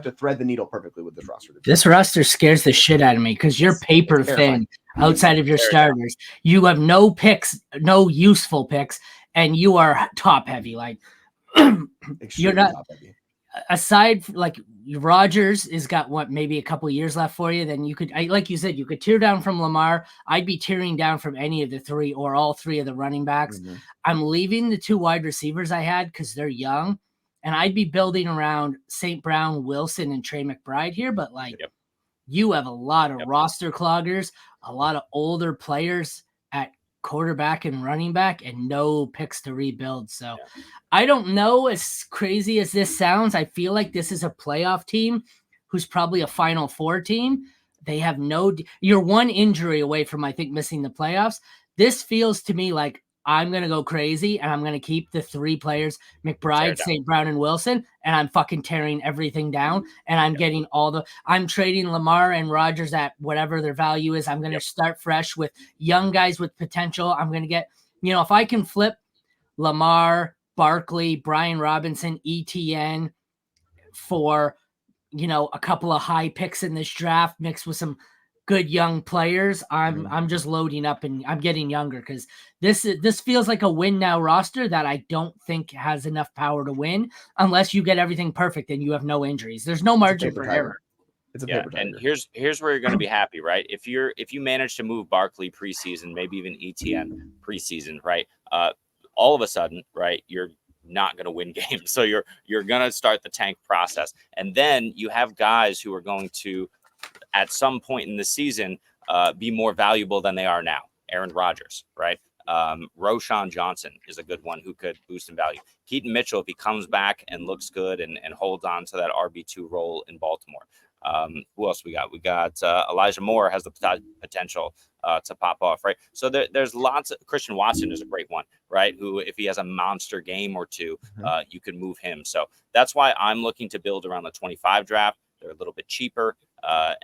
to thread the needle perfectly with this roster. This roster scares the shit out of me because you're paper thin outside of your starters. You have no picks, no useful picks, and you are top heavy. Like, you're not top heavy. Aside, like, Rodgers has got maybe a couple years left for you. Then you could, like you said, you could tear down from Lamar. I'd be tearing down from any of the three or all three of the running backs. Mm-hmm. I'm leaving the two wide receivers I had because they're young, and I'd be building around St. Brown, Wilson, and Trey McBride here. But you have a lot of roster cloggers, a lot of older players at quarterback and running back, and no picks to rebuild. So I don't know, as crazy as this sounds, I feel like this is a playoff team who's probably a Final Four team. They have you're one injury away from, I think, missing the playoffs. This feels to me like I'm going to go crazy and I'm going to keep the three players, McBride, St. Brown, and Wilson, and I'm fucking tearing everything down. And I'm getting I'm trading Lamar and Rodgers at whatever their value is. I'm going to start fresh with young guys with potential. I'm going to get, if I can flip Lamar, Barkley, Brian Robinson, Etienne for, a couple of high picks in this draft mixed with some good young players, I'm just loading up and I'm getting younger because this feels like a win now roster that I don't think has enough power to win unless you get everything perfect and you have no injuries. There's no margin for error. It's a paper tiger. And here's where you're going to be happy, right? If you manage to move Barkley preseason, maybe even Etienne preseason, right? All of a sudden, right, you're not going to win games. So you're going to start the tank process, and then you have guys who are going to, at some point in the season, be more valuable than they are now. Aaron Rodgers, right? Roshan Johnson is a good one who could boost in value. Keaton Mitchell, if he comes back and looks good and holds on to that RB2 role in Baltimore. Who else we got? We got Elijah Moore has the potential to pop off, right? So there's lots of, Christian Watson is a great one, right? Who, if he has a monster game or two, you could move him. So that's why I'm looking to build around the 25 draft. They're a little bit cheaper.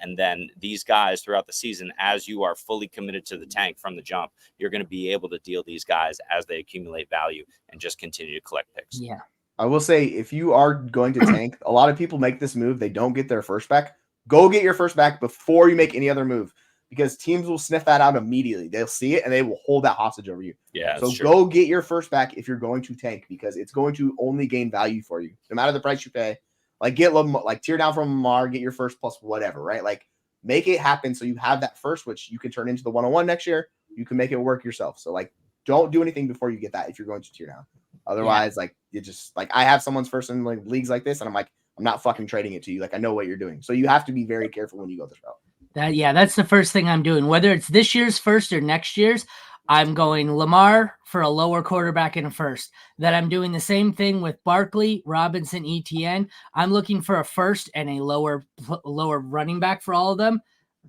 And then these guys throughout the season, as you are fully committed to the tank from the jump, you're going to be able to deal these guys as they accumulate value and just continue to collect picks. Yeah. I will say, if you are going to tank, a lot of people make this move. They don't get their first back. Go get your first back before you make any other move, because teams will sniff that out immediately. They'll see it and they will hold that hostage over you. Yeah. So go get your first back if you're going to tank, because it's going to only gain value for you, no matter the price you pay. Like, tear down from Lamar, get your first plus whatever, right? Like, make it happen so you have that first, which you can turn into the 101 next year. You can make it work yourself. So, like, don't do anything before you get that if you're going to tear down. Otherwise, like, you just, like, I have someone's first in like leagues like this, and I'm like, I'm not fucking trading it to you. Like, I know what you're doing. So you have to be very careful when you go this route. That's the first thing I'm doing. Whether it's this year's first or next year's, I'm going Lamar for a lower quarterback in a first. That I'm doing the same thing with Barkley, Robinson, Etienne. I'm looking for a first and a lower running back for all of them.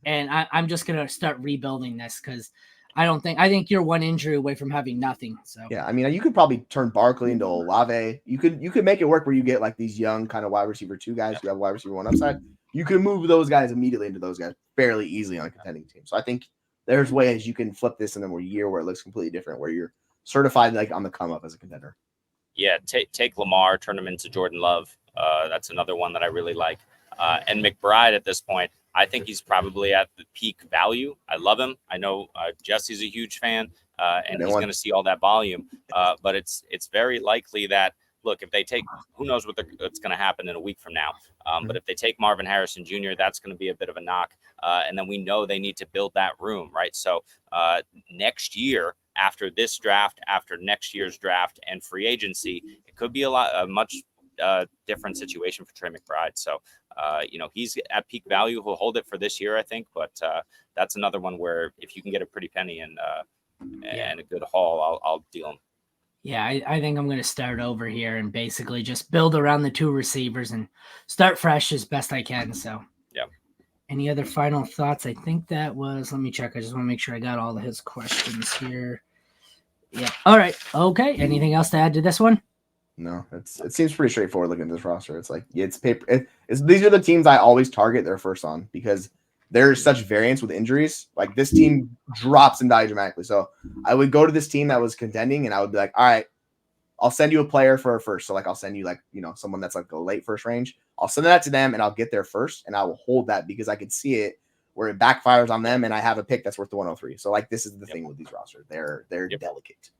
And I'm just going to start rebuilding this because I think you're one injury away from having nothing. So yeah, I mean, you could probably turn Barkley into Olave. You could make it work where you get like these young kind of wide receiver 2 guys who have wide receiver 1 upside. You can move those guys immediately into those guys fairly easily on a contending team. So I think there's ways you can flip this in a year where it looks completely different, where you're certified like on the come up as a contender. Yeah, take Lamar, turn him into Jordan Love. That's another one that I really like. And McBride at this point, I think he's probably at the peak value. I love him. I know Jesse's a huge fan, and he's going to see all that volume. But it's very likely that, look, if they take, who knows what's going to happen in a week from now. But if they take Marvin Harrison Jr., that's going to be a bit of a knock. And then we know they need to build that room, right? So next year, after this draft, after next year's draft and free agency, it could be a much different situation for Trey McBride. So, he's at peak value. He'll hold it for this year, I think. But that's another one where if you can get a pretty penny and a good haul, I'll deal him. Yeah, I think I'm going to start over here and basically just build around the 2 receivers and start fresh as best I can. So, yeah. Any other final thoughts? I think that was, let me check. I just want to make sure I got all of his questions here. Yeah. All right. Okay. Anything else to add to this one? No, it seems pretty straightforward looking at this roster. It's like, it's paper. These are the teams I always target their first on because there's such variance with injuries. Like this team drops and dies dramatically. So I would go to this team that was contending and I would be like, all right, I'll send you a player for a first. So like, I'll send you like, someone that's like a late first range. I'll send that to them and I'll get there first and I will hold that because I can see it where it backfires on them and I have a pick that's worth the 103. So like, this is the thing with these rosters. They're delicate.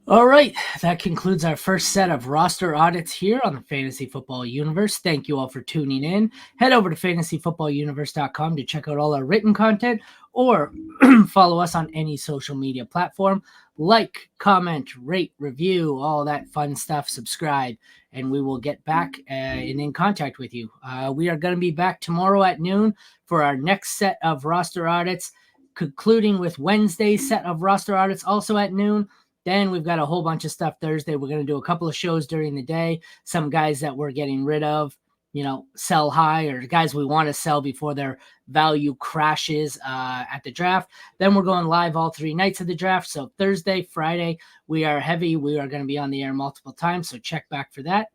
All right. That concludes our first set of roster audits here on the Fantasy Football Universe. Thank you all for tuning in. Head over to fantasyfootballuniverse.com to check out all our written content or follow us on any social media platform. Like, comment, rate, review, all that fun stuff. Subscribe, and we will get back and in contact with you. We are going to be back tomorrow at noon for our next set of roster audits, concluding with Wednesday's set of roster audits also at noon. Then we've got a whole bunch of stuff Thursday. We're going to do a couple of shows during the day. Some guys that we're getting rid of, sell high, or guys we want to sell before their value crashes at the draft. Then we're going live all 3 nights of the draft. So Thursday, Friday, we are heavy. We are going to be on the air multiple times. So check back for that.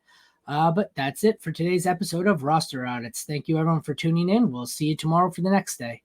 But that's it for today's episode of Roster Audits. Thank you, everyone, for tuning in. We'll see you tomorrow for the next day.